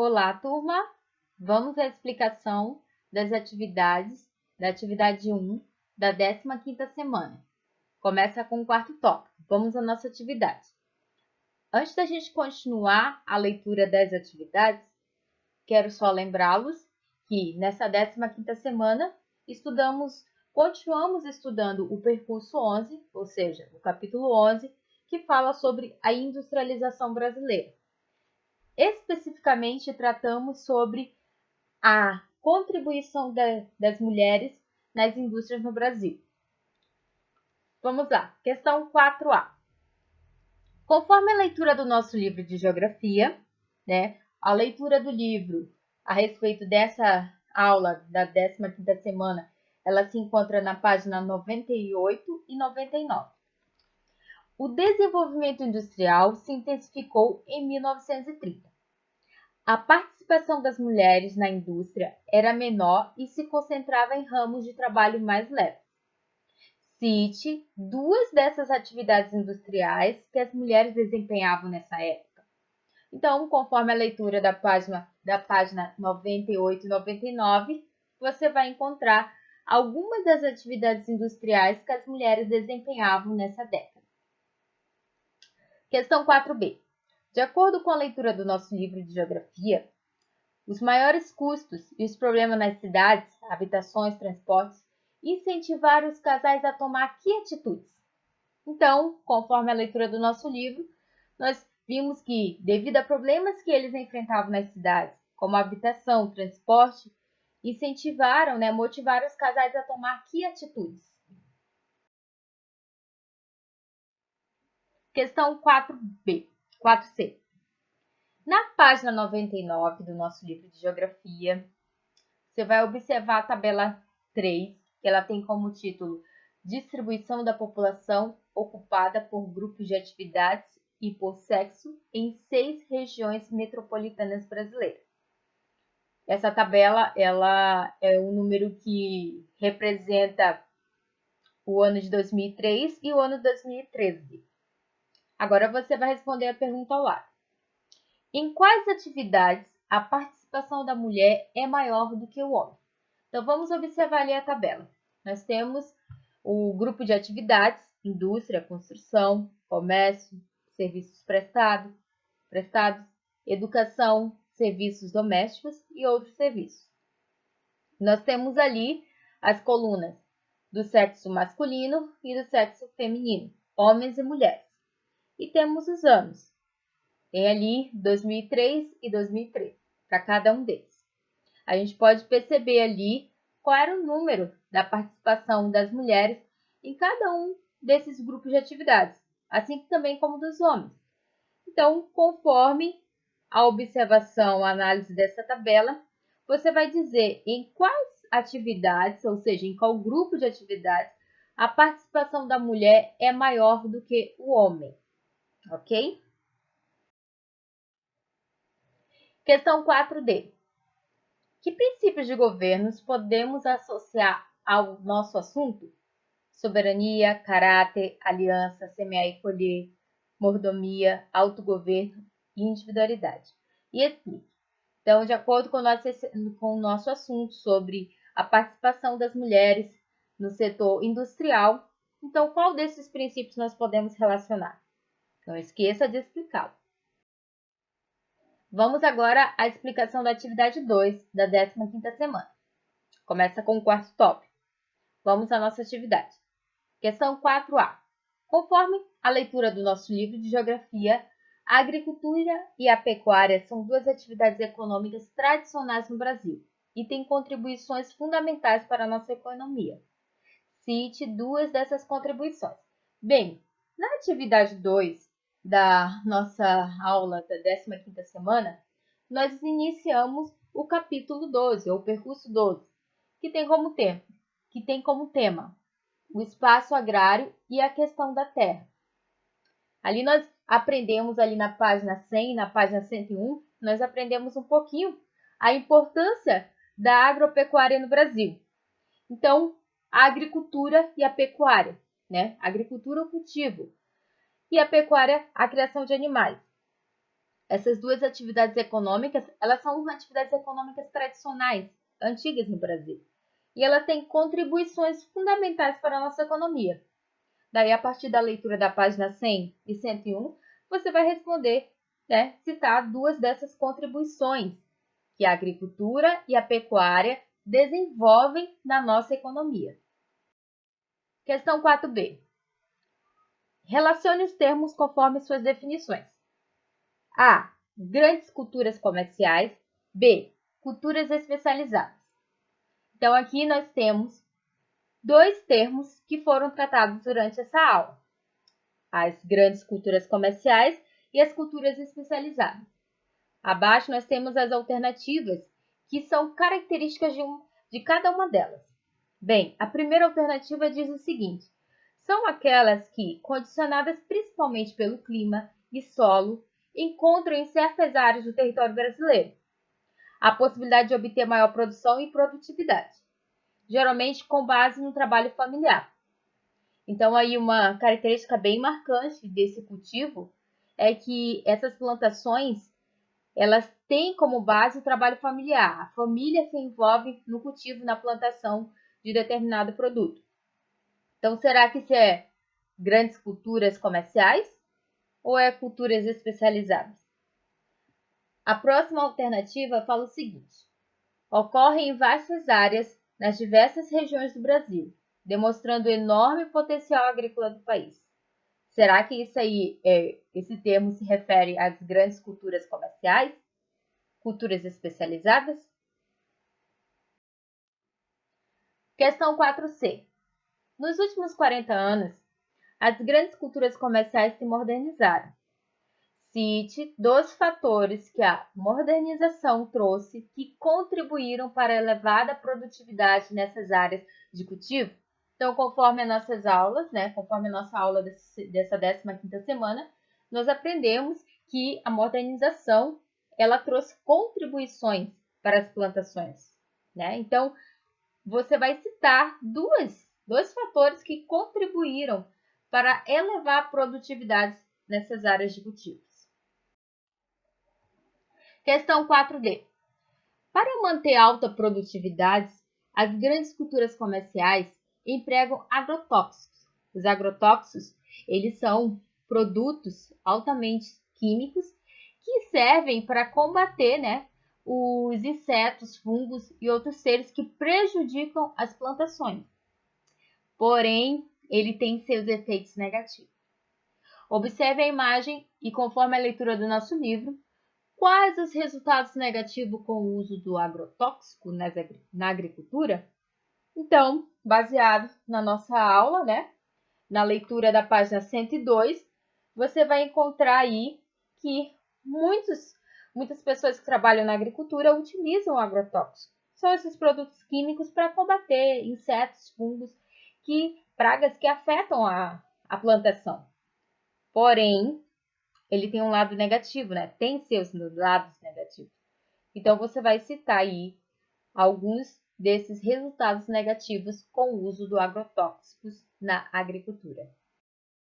Olá, turma! Vamos à explicação das atividades da atividade 1 da 15ª semana. Começa com o quarto tópico. Vamos à nossa atividade. Antes da gente continuar a leitura das atividades, quero só lembrá-los que nessa 15ª semana continuamos estudando o percurso 11, ou seja, o capítulo 11, que fala sobre a industrialização brasileira. Especificamente, tratamos sobre a contribuição das mulheres nas indústrias no Brasil. Vamos lá, questão 4A. Conforme a leitura do nosso livro de geografia, a leitura do livro a respeito dessa aula da 15ª semana, ela se encontra na página 98 e 99. O desenvolvimento industrial se intensificou em 1930. A participação das mulheres na indústria era menor e se concentrava em ramos de trabalho mais leves. Cite duas dessas atividades industriais que as mulheres desempenhavam nessa época. Então, conforme a leitura da página 98 e 99, você vai encontrar algumas das atividades industriais que as mulheres desempenhavam nessa década. Questão 4B. De acordo com a leitura do nosso livro de geografia, os maiores custos e os problemas nas cidades, habitações, transportes, incentivaram os casais a tomar que atitudes? Então, conforme a leitura do nosso livro, nós vimos que, devido a problemas que eles enfrentavam nas cidades, como habitação, transporte, motivaram os casais a tomar que atitudes? Questão 4C. Na página 99 do nosso livro de geografia, você vai observar a tabela 3, que ela tem como título Distribuição da população ocupada por grupos de atividades e por sexo em 6 regiões metropolitanas brasileiras. Essa tabela ela é um número que representa o ano de 2003 e o ano de 2013. Agora você vai responder a pergunta ao lado. Em quais atividades a participação da mulher é maior do que o homem? Então, vamos observar ali a tabela. Nós temos o grupo de atividades, indústria, construção, comércio, serviços prestados, educação, serviços domésticos e outros serviços. Nós temos ali as colunas do sexo masculino e do sexo feminino, homens e mulheres. E temos os anos. Tem ali 2003 e 2013, para cada um deles. A gente pode perceber ali qual era o número da participação das mulheres em cada um desses grupos de atividades, assim também como dos homens. Então, conforme a observação, a análise dessa tabela, você vai dizer em quais atividades, ou seja, em qual grupo de atividades, a participação da mulher é maior do que o homem, ok? Questão 4D. Que princípios de governos podemos associar ao nosso assunto? Soberania, caráter, aliança, semear e colher, mordomia, autogoverno e individualidade. E explique. Então, de acordo com o nosso assunto sobre a participação das mulheres no setor industrial, então qual desses princípios nós podemos relacionar? Não esqueça de explicá-lo. Vamos agora à explicação da atividade 2 da 15ª semana. Começa com o quarto tópico. Vamos à nossa atividade. Questão 4A. Conforme a leitura do nosso livro de geografia, a agricultura e a pecuária são duas atividades econômicas tradicionais no Brasil e têm contribuições fundamentais para a nossa economia. Cite duas dessas contribuições. Bem, na atividade 2 da nossa aula da 15ª semana, nós iniciamos o capítulo 12, ou percurso 12, que tem como tema o espaço agrário e a questão da terra. Ali nós aprendemos, ali na página 100, na página 101, nós aprendemos um pouquinho a importância da agropecuária no Brasil. Então, a agricultura e a pecuária, A agricultura, o cultivo, e a pecuária, a criação de animais. Essas duas atividades econômicas, elas são atividades econômicas tradicionais, antigas no Brasil. E ela tem contribuições fundamentais para a nossa economia. Daí, a partir da leitura da página 100 e 101, você vai responder, citar duas dessas contribuições que a agricultura e a pecuária desenvolvem na nossa economia. Questão 4b. Relacione os termos conforme suas definições. A. Grandes culturas comerciais. B. Culturas especializadas. Então, aqui nós temos dois termos que foram tratados durante essa aula: as grandes culturas comerciais e as culturas especializadas. Abaixo nós temos as alternativas, que são características de cada uma delas. Bem, a primeira alternativa diz o seguinte: são aquelas que, condicionadas principalmente pelo clima e solo, encontram em certas áreas do território brasileiro a possibilidade de obter maior produção e produtividade, geralmente com base no trabalho familiar. Então, aí uma característica bem marcante desse cultivo é que essas plantações, elas têm como base o trabalho familiar. A família se envolve no cultivo, na plantação de determinado produto. Então, será que isso é grandes culturas comerciais ou é culturas especializadas? A próxima alternativa fala o seguinte: ocorre em vastas áreas nas diversas regiões do Brasil, demonstrando o enorme potencial agrícola do país. Será que esse termo se refere às grandes culturas comerciais? Culturas especializadas? Questão 4c. Nos últimos 40 anos, as grandes culturas comerciais se modernizaram. Cite 2 fatores que a modernização trouxe que contribuíram para a elevada produtividade nessas áreas de cultivo. Então, conforme as nossas aulas, conforme a nossa aula dessa 15ª semana, nós aprendemos que a modernização ela trouxe contribuições para as plantações. Então, você vai citar dois fatores que contribuíram para elevar a produtividade nessas áreas de cultivo. Questão 4d. Para manter alta produtividade, as grandes culturas comerciais empregam agrotóxicos. Os agrotóxicos, eles são produtos altamente químicos que servem para combater, os insetos, fungos e outros seres que prejudicam as plantações. Porém, ele tem seus efeitos negativos. Observe a imagem e, conforme a leitura do nosso livro, quais os resultados negativos com o uso do agrotóxico na agricultura? Então, baseado na nossa aula, na leitura da página 102, você vai encontrar aí que muitas pessoas que trabalham na agricultura utilizam o agrotóxico. São esses produtos químicos para combater insetos, fungos, pragas que afetam a plantação. Porém, ele tem um lado negativo, Tem seus lados negativos. Então, você vai citar aí alguns desses resultados negativos com o uso do agrotóxicos na agricultura.